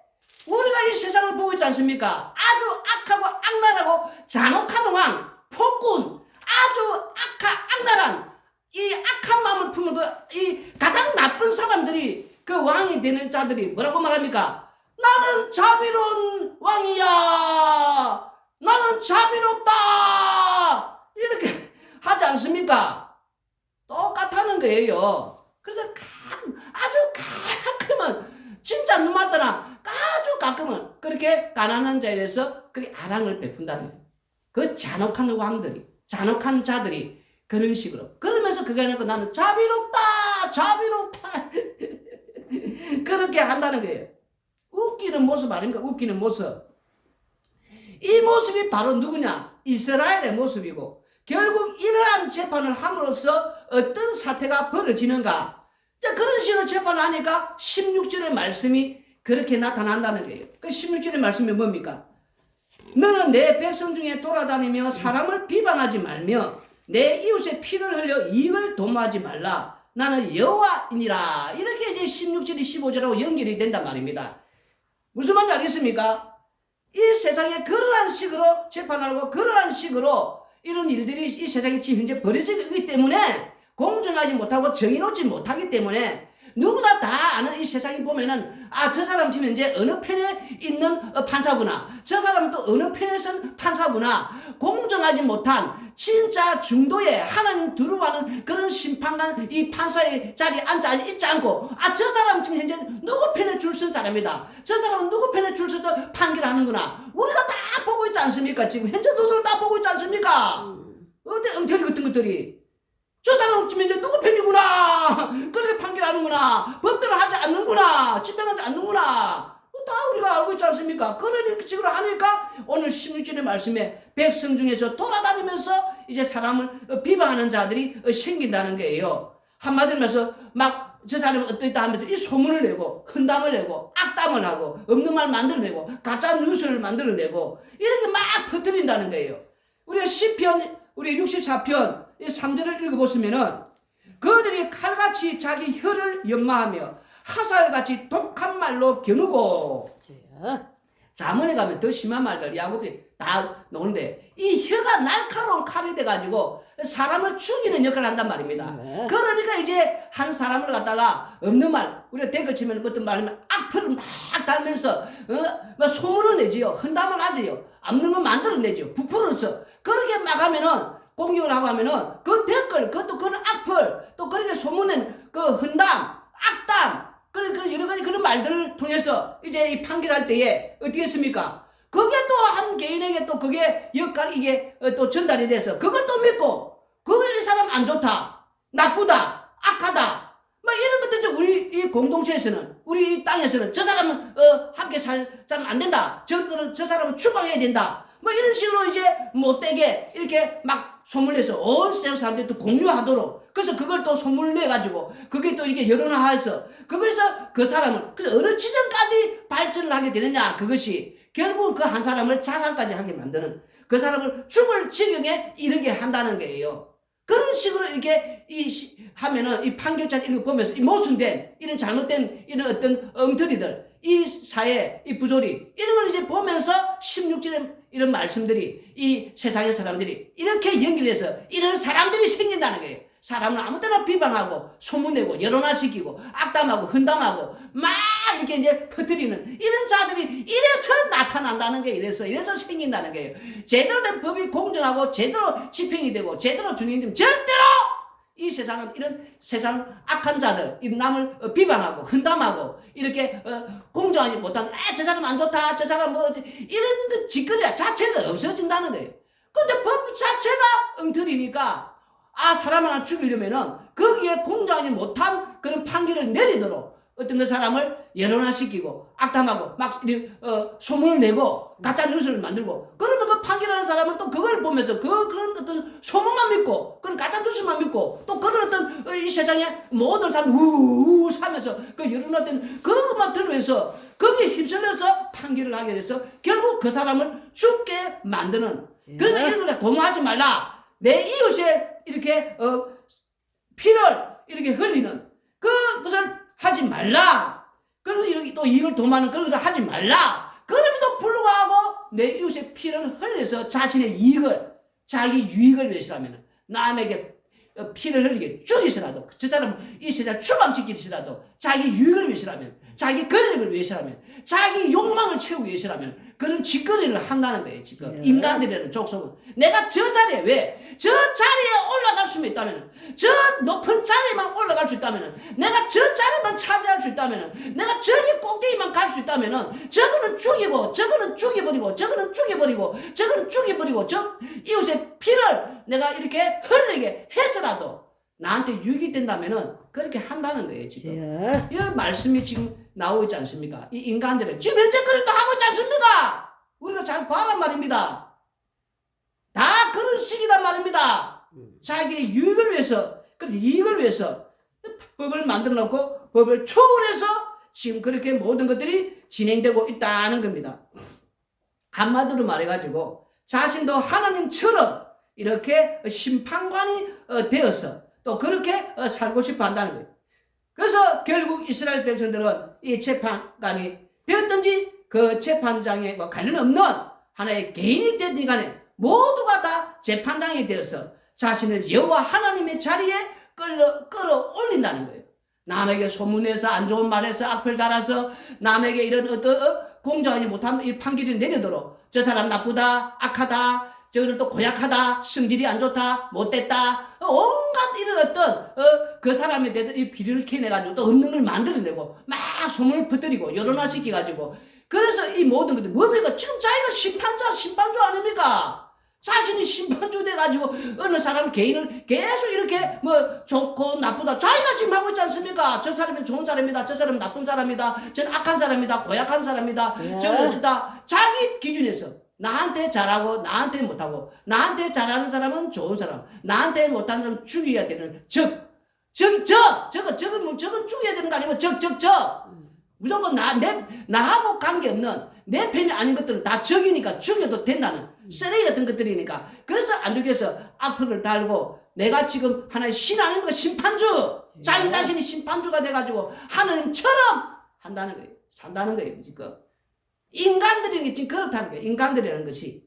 우리가 이 세상을 보고 있지 않습니까? 아주 악하고 악랄하고 잔혹한 왕, 폭군, 아주 악랄한 이 악한 마음을 품은 이 가장 나쁜 사람들이 그 왕이 되는 자들이 뭐라고 말합니까? 나는 자비로운 왕이야. 나는 자비롭다. 이렇게 하지 않습니까? 똑같다는 거예요. 그래서 아주 가끔은 진짜 눈말 떠나 아주 가끔은 그렇게 가난한 자에 대해서 그렇게 아랑을 베푼다는 거예요. 그 잔혹한 왕들이, 잔혹한 자들이 그런 식으로 그러면서 그게 아니고 나는 자비롭다 그렇게 한다는 거예요. 웃기는 모습 아닙니까? 웃기는 모습. 이 모습이 바로 누구냐? 이스라엘의 모습이고 결국 이러한 재판을 함으로써 어떤 사태가 벌어지는가? 자, 그런 식으로 재판을 하니까 16절의 말씀이 그렇게 나타난다는 거예요. 그 16절의 말씀이 뭡니까? 너는 내 백성 중에 돌아다니며 사람을 비방하지 말며 내 이웃의 피를 흘려 이익을 도모하지 말라. 나는 여호와이니라. 이렇게 이제 16절이 15절하고 연결이 된단 말입니다. 무슨 말인지 알겠습니까? 이 세상에 그러한 식으로 재판하고 그러한 식으로 이런 일들이 이 세상에 지금 현재 벌어지고 있기 때문에 공정하지 못하고 정의롭지 못하기 때문에 누구나 다 아는 이 세상에 보면은 저 사람 지금 현재 어느 편에 있는 판사구나, 저 사람은 또 어느 편에 선 판사구나, 공정하지 못한 진짜 중도에 하나님 두루마는 그런 심판관 이 판사의 자리에 있지 않고 저 사람 지금 현재 누구 편에 줄 선 사람이다, 저 사람은 누구 편에 줄 서서 판결하는구나, 우리가 다 보고 있지 않습니까? 지금 현재 너들 다 보고 있지 않습니까? 어때 엉터리 같은 것들이 저 사람 지금 이제 누구 편이구나, 그렇게 판결하는구나, 법대로 하지 않는구나, 집행하지 않는구나, 다 우리가 알고 있지 않습니까? 그런 식으로 하니까 오늘 16절의 말씀에 백성 중에서 돌아다니면서 이제 사람을 비방하는 자들이 생긴다는 거예요. 한마디로 해서 막 저 사람이 어떠있다 하면서 이 소문을 내고 흔담을 내고 악담을 하고 없는 말 만들어내고 가짜 뉴스를 만들어내고 이렇게 막 퍼뜨린다는 거예요. 우리가 시편 우리 64편 3절을 읽어보시면은 그들이 칼같이 자기 혀를 연마하며 화살같이 독한 말로 겨누고, 잠언에 가면 더 심한 말들 야곱이 다 나오는데 이 혀가 날카로운 칼이 돼가지고 사람을 죽이는 역할을 한단 말입니다. 그러니까 이제 한 사람을 갖다가 없는 말, 우리가 댓글 치면 어떤 말이면 악플을 막 달면서 막 소문을 내지요, 흔담을 하지요, 없는 거 만들어내지요, 부풀어서 그렇게 막 하면은 공격을 하고 하면은 그 댓글, 그것도 그런 악플, 또 그렇게 소문낸 그 흔담, 악담, 그 여러 가지 그런 말들을 통해서 이제 이 판결할 때에 어떻게 했습니까? 그게 또 한 개인에게 또 그게 역할이 이게 또 전달이 돼서 그걸 또 믿고, 그게 이 사람 안 좋다, 나쁘다, 악하다, 막 이런 것들 우리 이 공동체에서는, 우리 이 땅에서는 저 사람은 함께 살자면 안 된다, 저 사람은 추방해야 된다, 뭐 이런 식으로 이제 못되게 이렇게 막 소문내서 온 세상 사람들이 또 공유하도록, 그래서 그걸 또 소문을 내가지고 그게 또 이렇게 여론화해서 그래서 그 사람을 그래서 어느 지점까지 발전을 하게 되느냐, 그것이 결국은 그 한 사람을 자살까지 하게 만드는, 그 사람을 죽을 지경에 이르게 한다는 거예요. 그런 식으로 이렇게 하면은 이 판결자 이런 거 보면서 이 모순된 이런 잘못된 이런 어떤 엉터리들, 이 사회 이 부조리 이런 걸 이제 보면서 16절에 이런 말씀들이 이 세상의 사람들이 이렇게 연결해서 이런 사람들이 생긴다는 거예요. 사람을 아무 때나 비방하고 소문내고 여론화시키고 악담하고 흔담하고 막 이렇게 이제 퍼뜨리는 이런 자들이 이래서 나타난다는 게 이래서 생긴다는 거예요. 제대로 된 법이 공정하고 제대로 집행이 되고 제대로 준행되면 절대로 이 세상은 이런 세상 악한 자들, 이 남을 비방하고 흔담하고 이렇게 공정하지 못한 저 사람 안 좋다, 저 사람 뭐 이런 그 짓거리 자체가 없어진다는 거예요. 근데 법 자체가 엉터리니까 사람 하나 죽이려면은 거기에 공정하지 못한 그런 판결을 내리도록 어떤 그 사람을 여론화시키고 악담하고 막 소문을 내고 가짜 뉴스를 만들고 그러면 그 판결하는 사람은 또 그걸 보면서 그런 어떤 소문만 믿고 그런 가짜 뉴스만 믿고 또 그런 어떤 이 세상에 모든 사람 우우 사면서 그 여론화된 그런 것만 들으면서 거기에 휩쓸려서 판결을 하게 돼서 결국 그 사람을 죽게 만드는 그래서 이런 걸 도모하지 말라. 내 이웃에 이렇게 피를 이렇게 흘리는 그것을 하지 말라. 그리고 또 이걸 도모하는 그런 걸 하지 말라. 그럼에도 불구하고 내 이웃의 피를 흘려서 자신의 이익을 자기 유익을 위해서라면 남에게 피를 흘리게 죽이시라도 저 사람을 이 세상 추방시키시라도 자기 유익을 위해서라면 자기 권력을 위해서라면 자기 욕망을 채우기 위해서라면 그런 짓거리를 한다는 거예요. 지금 인간들이라는 족속은 내가 저 자리에 왜 저 자리에 올라갈 수만 있다면 저 높은 자리에만 올라갈 수 있다면 내가 저 자리만 차지할 수 있다면 내가 저기 꼭대기만 갈 수 있다면 저거는 죽이고 저거는 죽여버리고 저거는 죽여버리고 저거는 죽여버리고 저 이웃의 피를 내가 이렇게 흘리게 해서라도 나한테 유익이 된다면은 그렇게 한다는 거예요, 지금. 이 말씀이 지금 나오고 있지 않습니까? 이 인간들은 지금 현재 그렇게 하고 있지 않습니까? 우리가 잘 봐란 말입니다. 다 그런 식이단 말입니다. 자기의 유익을 위해서, 그래서 이익을 위해서 법을 만들어 놓고 법을 초월해서 지금 그렇게 모든 것들이 진행되고 있다는 겁니다. 한마디로 말해가지고 자신도 하나님처럼 이렇게 심판관이 되어서 또 그렇게 살고 싶어 한다는 거예요. 그래서 결국 이스라엘 백성들은 이 재판관이 되었든지 그 재판장에 관련 없는 하나의 개인이 되든 간에 모두가 다 재판장이 되어서 자신을 여호와 하나님의 자리에 끌어올린다는 거예요. 남에게 소문내서 안 좋은 말해서 악플 달아서 남에게 이런 어떤 공정하지 못한 이 판결을 내리도록 저 사람 나쁘다, 악하다, 저거는 또 고약하다, 성질이 안 좋다, 못됐다, 온갖 이런 어떤 그 사람에 대해서 이 비리를 캐내가지고 또 없는 걸 만들어내고 막 소문을 퍼뜨리고 여론화시켜가지고 그래서 이 모든 것들 뭡니까? 지금 자기가 심판주 아닙니까? 자신이 심판주 돼가지고 어느 사람 개인을 계속 이렇게 뭐 좋고 나쁘다 자기가 지금 하고 있지 않습니까? 저 사람은 좋은 사람이다, 저 사람은 나쁜 사람이다, 저는 악한 사람이다, 고약한 사람이다, 저는 어떻다 자기 기준에서 나한테 잘하고 나한테 못하고 나한테 잘하는 사람은 좋은 사람 나한테 못하는 사람은 죽여야 되는 저건 죽여야 되는 거 아니면 무조건 나하고 관계없는 내 편이 아닌 것들은 다 적이니까 죽여도 된다는 쓰레기 같은 것들이니까 그래서 안 죽여서 악플을 달고 내가 지금 하나의 신 아닙니까? 심판주 자기 자신이 심판주가 돼가지고 하나님처럼 한다는 거예요. 산다는 거예요. 지금 인간들이 지금 그렇다는 거예요. 인간들이라는 것이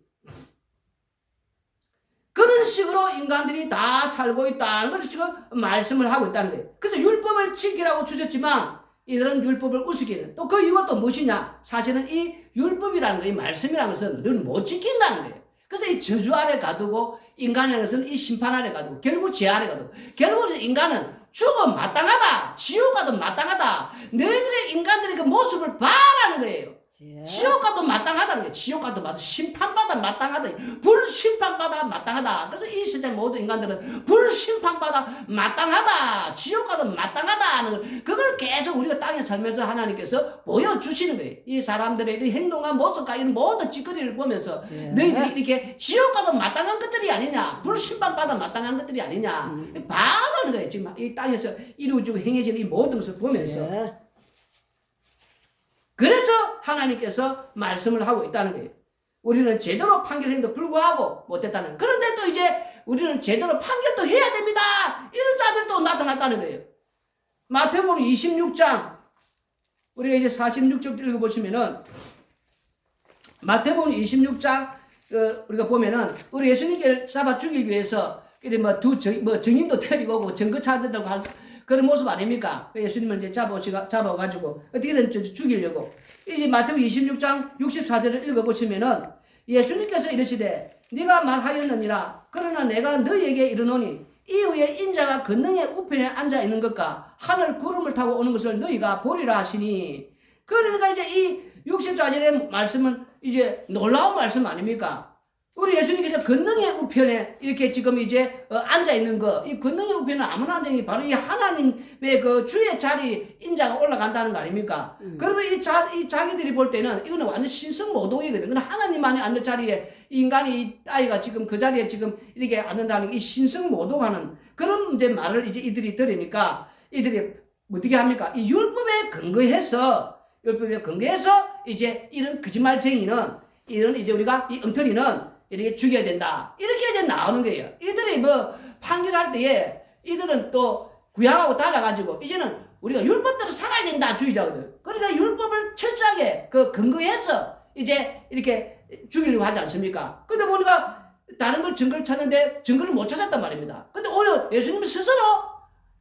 그런 식으로 인간들이 다 살고 있다는 것을 지금 말씀을 하고 있다는 거예요. 그래서 율법을 지키라고 주셨지만 이들은 율법을 우습게 또 그 이유가 또 무엇이냐? 사실은 이 율법이라는 거, 이 말씀이라는 것은 늘 못 지킨다는 거예요. 그래서 이 저주 아래 가두고 인간이라는 것은 이 심판 아래 가두고 결국 죄 아래 가두고 결국 인간은 죽음 마땅하다. 지옥 가도 마땅하다. 너희들의 인간들의 그 모습을 봐라는 거예요. 지옥 가도 마땅하다는 거예요. 지옥 가도 마땅하다. 심판받아 마땅하다. 불심판받아 마땅하다. 그래서 이 세상 모든 인간들은 불심판받아 마땅하다. 지옥 가도 마땅하다 하는 걸 그걸 계속 우리가 땅에 살면서 하나님께서 보여주시는 거예요. 이 사람들의 이 행동과 모습과 이런 모든 짓거리를 보면서 너희들이 이렇게 지옥 가도 마땅한 것들이 아니냐. 불심판받아 마땅한 것들이 아니냐. 바라는 거예요. 지금 이 땅에서 이루어지고 행해지는 이 모든 것을 보면서 그래서 하나님께서 말씀을 하고 있다는 거예요. 우리는 제대로 판결했는데 불구하고 못했다는. 그런데 또 이제 우리는 제대로 판결도 해야 됩니다. 이런 자들도 나타났다는 거예요. 마태복음 26장 우리가 이제 46절 읽어보시면은 마태복음 26장 우리가 보면은 우리 예수님께 잡아 죽이기 위해서 정인도 데리고 오고 증거 찾는다고 할 그런 모습 아닙니까? 예수님을 이제 잡아가지고 어떻게든 죽이려고. 이제 마태복음 26장 64절을 읽어보시면은 예수님께서 이르시되 네가 말하였느니라. 그러나 내가 너희에게 이르노니 이후에 인자가 권능의 우편에 앉아 있는 것과 하늘 구름을 타고 오는 것을 너희가 보리라 하시니. 그러니까 이제 이 60절의 말씀은 이제 놀라운 말씀 아닙니까? 우리 예수님께서 권능의 우편에 이렇게 지금 이제 앉아 있는 거, 이 권능의 우편은 아무나 앉아 있는 게 바로 이 하나님의 그 주의 자리 인자가 올라간다는 거 아닙니까? 그러면 이 자기들이 볼 때는 이거는 완전 신성모독이거든. 그건 하나님만이 앉을 자리에 인간이 이 아이가 지금 그 자리에 지금 이렇게 앉는다는 게 이 신성모독하는 그런 이제 말을 이제 이들이 들으니까 이들이 어떻게 합니까? 이 율법에 근거해서 이제 이런 거짓말쟁이는 이런 이제 우리가 이 엉터리는 이렇게 죽여야 된다. 이렇게 이제 나오는 거예요. 이들이 뭐 판결할 때에 이들은 또 구약하고 달라가지고 이제는 우리가 율법대로 살아야 된다 주의자거든. 그러니까 율법을 철저하게 그 근거해서 이제 이렇게 죽이려고 하지 않습니까? 근데 보니까 다른 걸 증거를 찾는데 증거를 못 찾았단 말입니다. 근데 오늘 예수님 스스로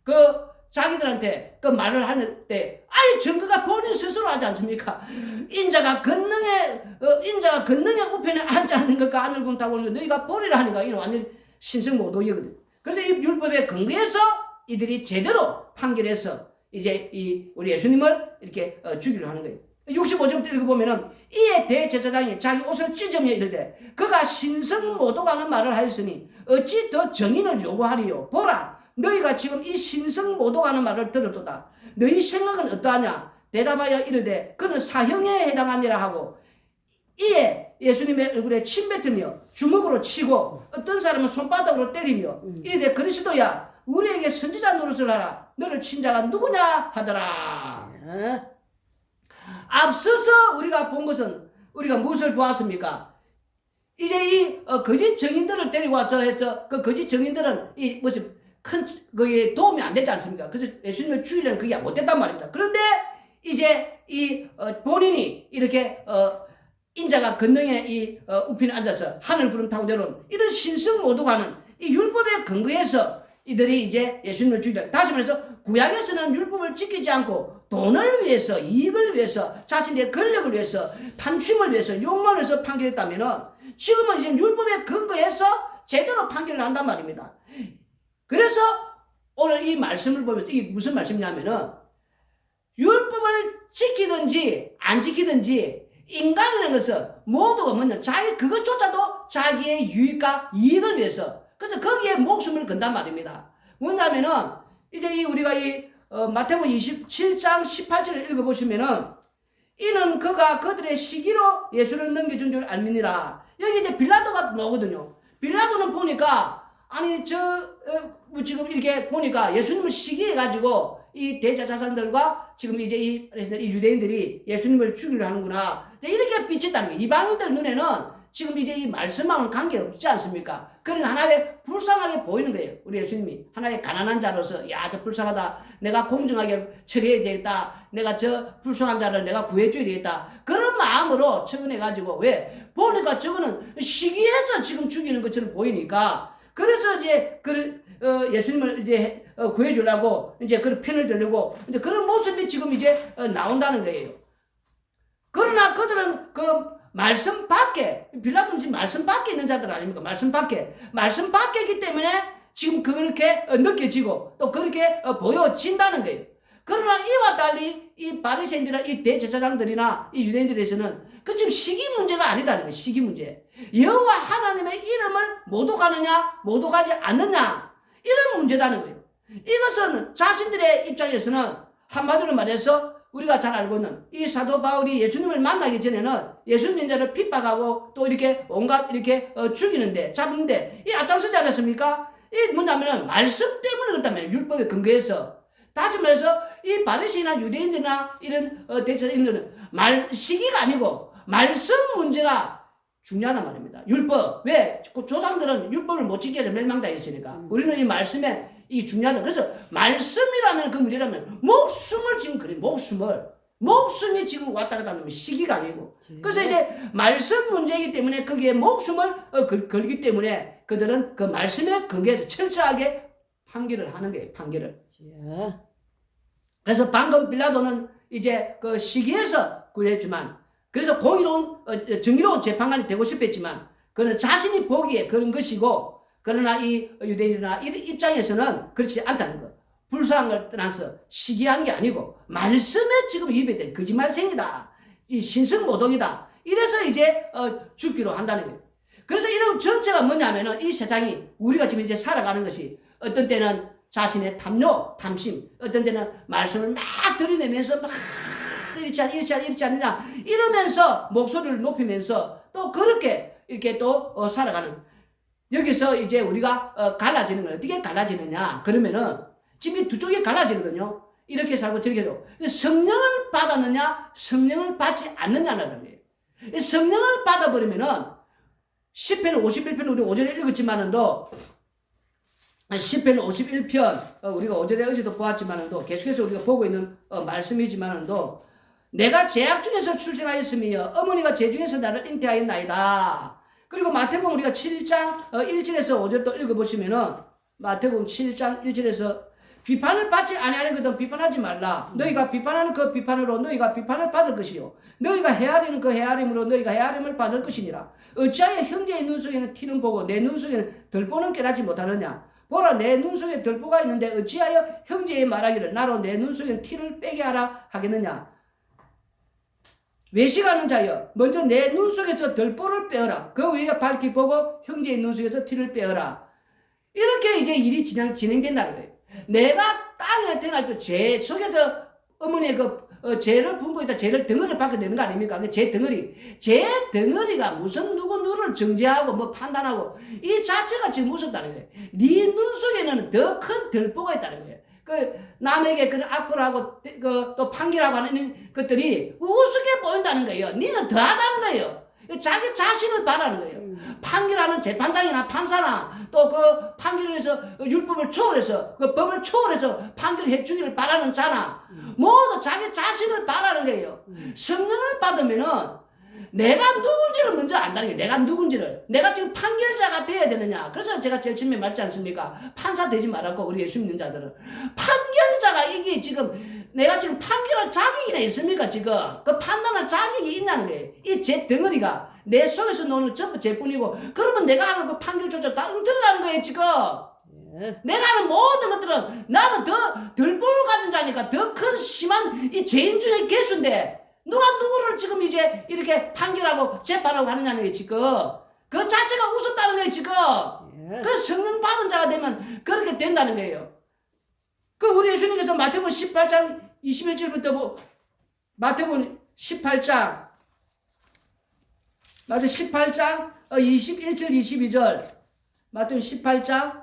그 자기들한테 그 말을 하는 때 아예 증거가 본인 스스로 하지 않습니까? 인자가 권능의 우편에 앉아 있는 것과 하늘 구름 타고 오는 것 너희가 보리라 하니까 이건 완전 신성모독이거든. 그래서 이 율법에 근거해서 이들이 제대로 판결해서 이제 우리 예수님을 이렇게 죽이려 하는 거예요. 65절부터 읽어보면은 이에 대제사장이 자기 옷을 찢으며 이르되 그가 신성모독하는 말을 하였으니 어찌 더 정인을 요구하리요. 보라 너희가 지금 이 신성모독하는 말을 들었도다. 너희 생각은 어떠하냐? 대답하여 이르되 그는 사형에 해당하니라 하고 이에 예수님의 얼굴에 침 뱉으며 주먹으로 치고 어떤 사람은 손바닥으로 때리며 이르되 그리스도야 우리에게 선지자 노릇을 하라. 너를 친 자가 누구냐 하더라. 앞서서 우리가 본 것은 우리가 무엇을 보았습니까? 이제 이 거짓 증인들을 데리고 와서 해서 그 거짓 증인들은 이 무슨 큰 그게 도움이 안 되지 않습니까? 그래서 예수님을 죽이려는 그게 못 됐단 말입니다. 그런데 이제 이 본인이 이렇게 인자가 권능에 이 우편에 앉아서 하늘 구름 타고 내려온 이런 신성모독하는 이 율법에 근거해서 이들이 이제 예수님을 죽이려. 다시 말해서 구약에서는 율법을 지키지 않고 돈을 위해서 이익을 위해서 자신의 권력을 위해서 탐심을 위해서 욕망을 위해서 판결했다면은 지금은 이제 율법에 근거해서 제대로 판결을 한단 말입니다. 그래서 오늘 이 말씀을 보면서 이게 무슨 말씀이냐면은 율법을 지키든지 안 지키든지 인간이라는 것은 모두가 뭐냐 자기 그것조차도 자기의 유익과 이익을 위해서 그래서 거기에 목숨을 건단 말입니다. 뭐냐면은 이제 우리가 마태복음 27장 18절을 읽어보시면은 이는 그가 그들의 시기로 예수를 넘겨준 줄 알미니라. 여기 이제 빌라도가 나오거든요. 빌라도는 보니까 아니 지금 이렇게 보니까 예수님을 시기해가지고 이 대제사장들과 지금 이제 이 유대인들이 예수님을 죽이려 하는구나 이렇게 비쳤다는 거예요. 이방인들 눈에는 지금 이제 이 말씀하고는 관계없지 않습니까? 그러니까 하나의 불쌍하게 보이는 거예요. 우리 예수님이 하나의 가난한 자로서 야 저 불쌍하다 내가 공정하게 처리해야 되겠다 내가 저 불쌍한 자를 내가 구해줘야 되겠다 그런 마음으로 처근해가지고 왜 보니까 저거는 시기해서 지금 죽이는 것처럼 보이니까 그래서 이제 예수님을 이제 구해주려고 이제 그런 편을 들려고 이제 그런 모습이 지금 이제 나온다는 거예요. 그러나 그들은 그 말씀 밖에 빌라도는 지금 말씀 밖에 있는 자들 아닙니까? 말씀 밖에 있기 때문에 지금 그렇게 느껴지고 또 그렇게 보여진다는 거예요. 그러나 이와 달리 이 바리새인들이나 이 대제사장들이나 이 유대인들에서는 그 지금 시기 문제가 아니다는 거예요. 시기 문제. 여호와 하나님의 이름을 모독하느냐 모독하지 않느냐 이런 문제다는 거예요. 이것은 자신들의 입장에서는 한마디로 말해서 우리가 잘 알고 있는 이 사도 바울이 예수님을 만나기 전에는 예수 믿자를 핍박하고 또 이렇게 온갖 이렇게 죽이는데 잡는데 이 앞장서지 않았습니까? 이 뭐냐면은 말씀 때문에 그렇다면 율법에 근거해서 다시 말해서 이 바리새인이나 유대인들이나 이런 대제사장들은 시기가 아니고 말씀 문제가 중요하단 말입니다. 율법 왜 조상들은 율법을 못 지켜서 멸망당했으니까 우리는 이 말씀에 이게 중요하다. 그래서 말씀이라는 그 문제라면 목숨을 지금 그래 목숨이 지금 왔다 갔다 하는 시기가 아니고 그래서 이제 말씀 문제이기 때문에 거기에 목숨을 걸기 때문에 그들은 그 말씀에 근거해서 철저하게 판결을 하는 거예요. 판결을. 그래서 방금 빌라도는 이제 그 시기에서 구해주만 그래서 정의로운 재판관이 되고 싶었지만 그는 자신이 보기에 그런 것이고 그러나 이 유대인이나 이 입장에서는 그렇지 않다는 거. 불쌍한 걸 떠나서 시기한 게 아니고 말씀에 지금 입에 된 거짓말쟁이다. 이 신성모독이다. 이래서 이제 죽기로 한다는 거예요. 그래서 이런 정체가 뭐냐면은 이 세상이 우리가 지금 이제 살아가는 것이 어떤 때는 자신의 탐욕, 탐심, 어떤 때는 말씀을 막 들이내면서 막 이렇지 않느냐 이러면서 목소리를 높이면서 또 그렇게 이렇게 또 살아가는 여기서 이제 우리가 갈라지는 건 어떻게 갈라지느냐 그러면은 지금 이 두 쪽이 갈라지거든요. 이렇게 살고 저렇게 살고 성령을 받았느냐 성령을 받지 않느냐라는 거예요. 성령을 받아버리면은 10편 51편 우리 5절에 읽었지만은도 10편 51편 우리가 5절에 어제도 보았지만은도 계속해서 우리가 보고 있는 말씀이지만은도 내가 제약 중에서 출생하였으며 어머니가 제 중에서 나를 잉태하였나이다. 그리고 마태복음 우리가 7장 1절에서 5절 또 읽어보시면은 마태복음 7장 1절에서 비판을 받지 아니하거든 비판하지 말라. 너희가 비판하는 그 비판으로 너희가 비판을 받을 것이요 너희가 헤아리는 그 헤아림으로 너희가 헤아림을 받을 것이니라. 어찌하여 형제의 눈 속에는 티는 보고 내 눈 속에는 덜보는 깨닫지 못하느냐. 보라 내 눈 속에 덜보가 있는데 어찌하여 형제의 말하기를 나로 내 눈 속에는 티를 빼게 하라 하겠느냐. 외식하는 자여 먼저 내 눈 속에서 덜보를 빼어라. 그 위에 밝히 보고 형제의 눈 속에서 티를 빼어라. 이렇게 이제 일이 진행된다는 거예요. 내가 땅에 태어날 때 제 속에서 어머니의 죄를 품고 있다. 죄를 덩어리를 받게 되는 거 아닙니까? 제 덩어리가 무슨 누구를 정죄하고 뭐 판단하고 이 자체가 지금 무섭다는 거예요. 네 눈 속에는 더 큰 덜보가 있다는 거예요. 남에게 그런 악플을 하고 또 판결하고 하는 것들이 우습게 보인다는 거예요. 니는 더하다는 거예요. 자기 자신을 바라는 거예요. 판결하는 재판장이나 판사나 또 그 판결을 해서 율법을 초월해서 그 법을 초월해서 판결해 주기를 바라는 자나 모두 자기 자신을 바라는 거예요. 성령을 받으면은 내가 누군지를 먼저 안다는 거예요. 내가 누군지를. 내가 지금 판결자가 돼야 되느냐. 그래서 제가 제일 처음에 말지 않습니까? 판사 되지 말았고 우리 예수 믿는 자들은. 판결자가 이게 지금 내가 지금 판결할 자격이나 있습니까? 지금. 그 판단할 자격이 있냐는 거예요. 이 제 덩어리가 내 속에서 노는 전부 제뿐이고 그러면 내가 하는 그 판결조차 다 엉터리다는 거예요. 지금. 내가 하는 모든 것들은 나는 덜 볼을 가진 자니까 더 큰 심한 이 죄인 중에 개수인데 누가 누구를 지금 이제 이렇게 판결하고 재판하고 하느냐는 거예요. 지금. 그 자체가 우습다는 거예요. 지금. 그 성령 받은 자가 되면 그렇게 된다는 거예요. 그 우리 예수님께서 마태복음 18장 21절부터 마태복음 18장 21절 22절 마태복음 18장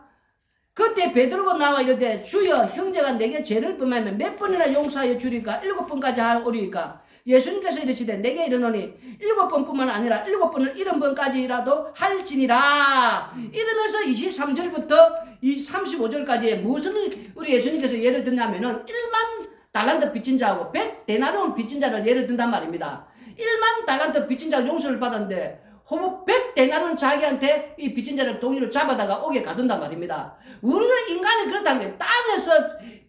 그때 베드로가 나와 이르되 주여 형제가 내게 죄를 범하면 몇 번이나 용서하여 주리까 7번까지 하오리까 예수님께서 이르시되 내게 이르노니 7번뿐만 아니라 7번을 70번까지라도 할지니라. 이러면서 23절부터 35절까지 무슨 우리 예수님께서 예를 드냐면은 1만 달란트 빚진 자하고 100데나리온 빚진 자를 예를 든단 말입니다. 1만 달란트 빚진 자가 용서를 받았는데 호부 100데나리온 자기한테 이 빚진 자를 동의를 잡아다가 오게 가둔단 말입니다. 우리가 인간이 그렇다는 게 땅에서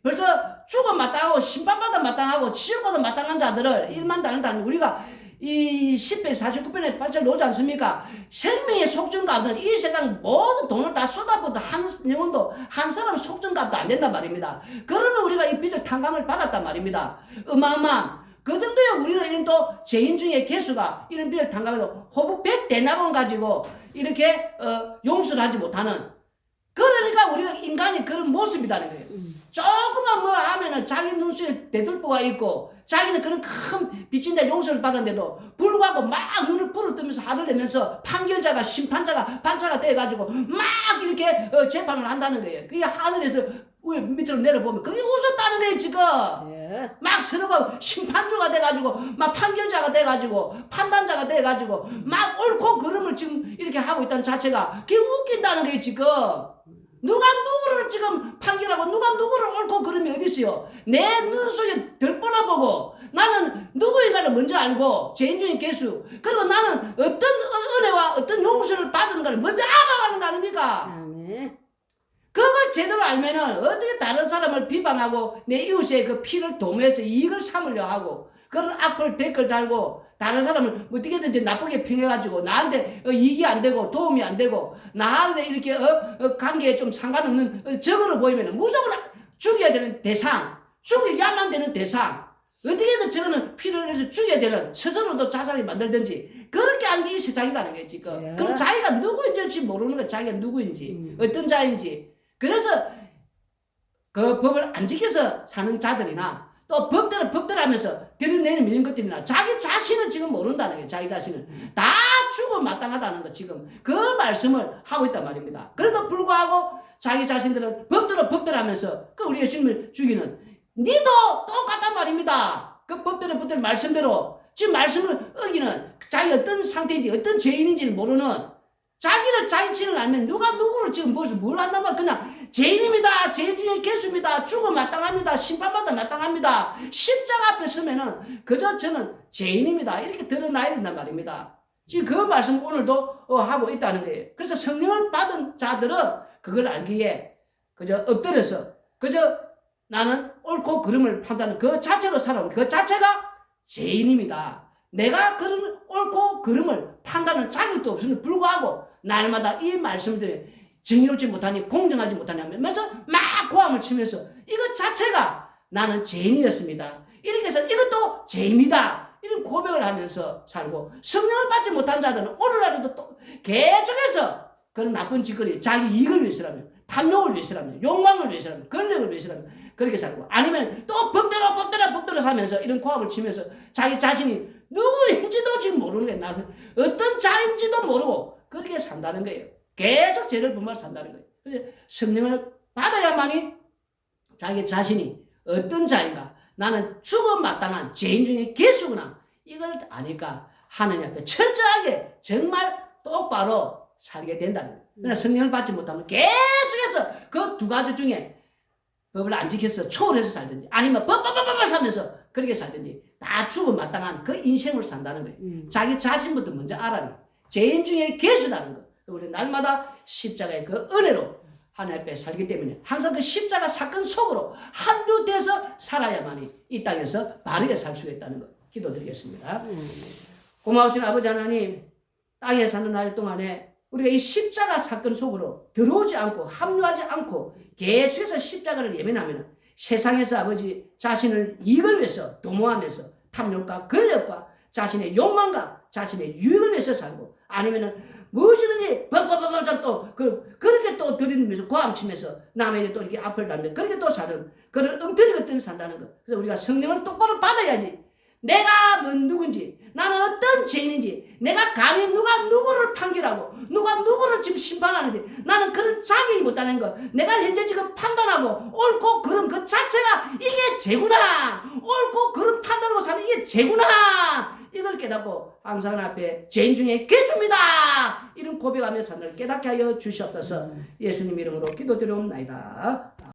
벌써 죽어 마땅하고 심판받아 마땅하고 지옥받아 마땅한 자들을 1만 달란트 우리가 이 10편 49편에 8절 놓지 않습니까? 생명의 속전값은 이 세상 모든 돈을 다 쏟아부어도 한 영혼도 한 사람 속전값도 안 된단 말입니다. 그러면 우리가 이 빚을 탕감을 받았단 말입니다. 어마어마한 그 정도에 우리는 이런 또 죄인 중에 개수가 이런 빚을 탕감해도 호부 100데나리온 가지고 이렇게 용서를 하지 못하는 그러니까 우리가 인간이 그런 모습이라는 거예요. 조금만 뭐 하면은 자기 눈 속에 대들보가 있고 자기는 그런 큰 빚진 자 용서를 받았는데도 불구하고 막 눈을 부릅뜨면서 화를 내면서 판결자가 심판자가 판사가 돼가지고 막 이렇게 재판을 한다는 거예요. 그게 하늘에서 위에 밑으로 내려보면 그게 웃었다는 거예요. 지금 막 서로가 심판주가 돼가지고 막 판결자가 돼가지고 판단자가 돼가지고 막 옳고 그름을 지금 이렇게 하고 있다는 자체가 그게 웃긴다는 거예요. 지금 누가 누구를 지금 판결하고 누가 누구를 옳고 그름이 어디 있어요? 내 눈 속에 들보나 보고 나는 누구인가를 먼저 알고 죄인 중에 개수 그리고 나는 어떤 은혜와 어떤 용서를 받은가를 먼저 알아라는 거 아닙니까? 그걸 제대로 알면은 어떻게 다른 사람을 비방하고 내 이웃의 그 피를 도모해서 이익을 삼으려 하고 그런 악플 댓글 달고 다른 사람을 어떻게든지 나쁘게 평해가지고 나한테 이익이 안 되고 도움이 안 되고 나한테 이렇게 관계에 좀 상관없는 적으로 보이면 무조건 죽여야 되는 대상, 죽여야만 되는 대상, 어떻게든 저거는 피를 내서 죽여야 되는, 스스로도 자살을 만들든지 그렇게 하는 게 이 세상이라는 거지 지금. 그럼 자기가 누구인지 모르는 거야. 자기가 누구인지 어떤 자인지. 그래서 그 법을 안 지켜서 사는 자들이나 또 법대로 하면서 들여내는 것들이나 자기 자신을 지금 모른다는 거예요. 자기 자신을 다 죽어 마땅하다는 거 지금 그 말씀을 하고 있단 말입니다. 그래도 불구하고 자기 자신들은 법대로 하면서 그 우리 예수님을 죽이는 니도 똑같단 말입니다. 그 법대로 말씀대로 지금 말씀을 어기는 자기 어떤 상태인지 어떤 죄인인지를 모르는 자기를 자신을 알면 누가 누구를 지금 뭘 한단 말 그냥 죄인입니다. 죄 중에 개수입니다. 죽어 마땅합니다. 심판받아 마땅합니다. 십자가 앞에 서면은 그저 저는 죄인입니다. 이렇게 드러나야 된단 말입니다. 지금 그 말씀 오늘도 하고 있다는 거예요. 그래서 성령을 받은 자들은 그걸 알기에 그저 엎드려서 그저 나는 옳고 그름을 판단하는 그 자체로 살아온 그 자체가 죄인입니다. 내가 그런 옳고 그름을 판단하는 자격도 없음에도 불구하고 날마다 이 말씀들이 정의롭지 못하니 공정하지 못하니 하면서 막 고함을 치면서 이것 자체가 나는 죄인이었습니다. 이렇게 해서 이것도 죄입니다. 이런 고백을 하면서 살고 성령을 받지 못한 자들은 오늘날에도 또 계속해서 그런 나쁜 짓거리 자기 이익을 위해서라면 탐욕을 위해서라면 욕망을 위해서라면 권력을 위해서라면 그렇게 살고 아니면 또 법대로 하면서 이런 고함을 치면서 자기 자신이 누구인지도 지금 모르는 거예요. 어떤 자인지도 모르고 그렇게 산다는 거예요. 계속 죄를 범하며 산다는 거예요. 그래서 성령을 받아야만이 자기 자신이 어떤 자인가 나는 죽음 마땅한 죄인 중에 개수구나 이걸 아니까 하나님 앞에 철저하게 정말 똑바로 살게 된다는 거예요. 그러나 성령을 받지 못하면 계속해서 그 두 가지 중에 법을 안 지켜서 초월해서 살든지 아니면 법 살면서 그렇게 살든지 다 죽음 마땅한 그 인생을 산다는 거예요. 자기 자신부터 먼저 알아라. 죄인 중에 개수다는 거. 우리 날마다 십자가의 그 은혜로 하나님 앞에 살기 때문에 항상 그 십자가 사건 속으로 합류돼서 살아야만이 이 땅에서 바르게 살 수가 있다는 거 기도드리겠습니다. 고마우신 아버지 하나님, 땅에 사는 날 동안에 우리가 이 십자가 사건 속으로 들어오지 않고 합류하지 않고 계속해서 십자가를 예면하면 세상에서 아버지 자신을 이익을 위해서 도모하면서 탐욕과 권력과 자신의 욕망과 자신의 유익을 위해서 살고 아니면은 무엇이든지 또 그렇게 또 들이면서 고함치면서 남에게 또 이렇게 악플 달며 그렇게 또 사는 그런 엉터리 같은 산다는 거. 그래서 우리가 성령을 똑바로 받아야지. 내가 누군지 나는 어떤 죄인인지 내가 감히 누가 누구를 판결하고 누가 누구를 지금 심판하는지 나는 그런 자격이 못다는 거. 내가 현재 지금 판단하고 옳고 그름 그 자체가 이게 죄구나. 옳고 그름 판단하고 사는 이게 죄구나. 이걸 깨닫고 항상 앞에 죄인 중에 개수입니다. 이런 고백하며 산다를 깨닫게 하여 주시옵소서. 예수님 이름으로 기도드리옵나이다.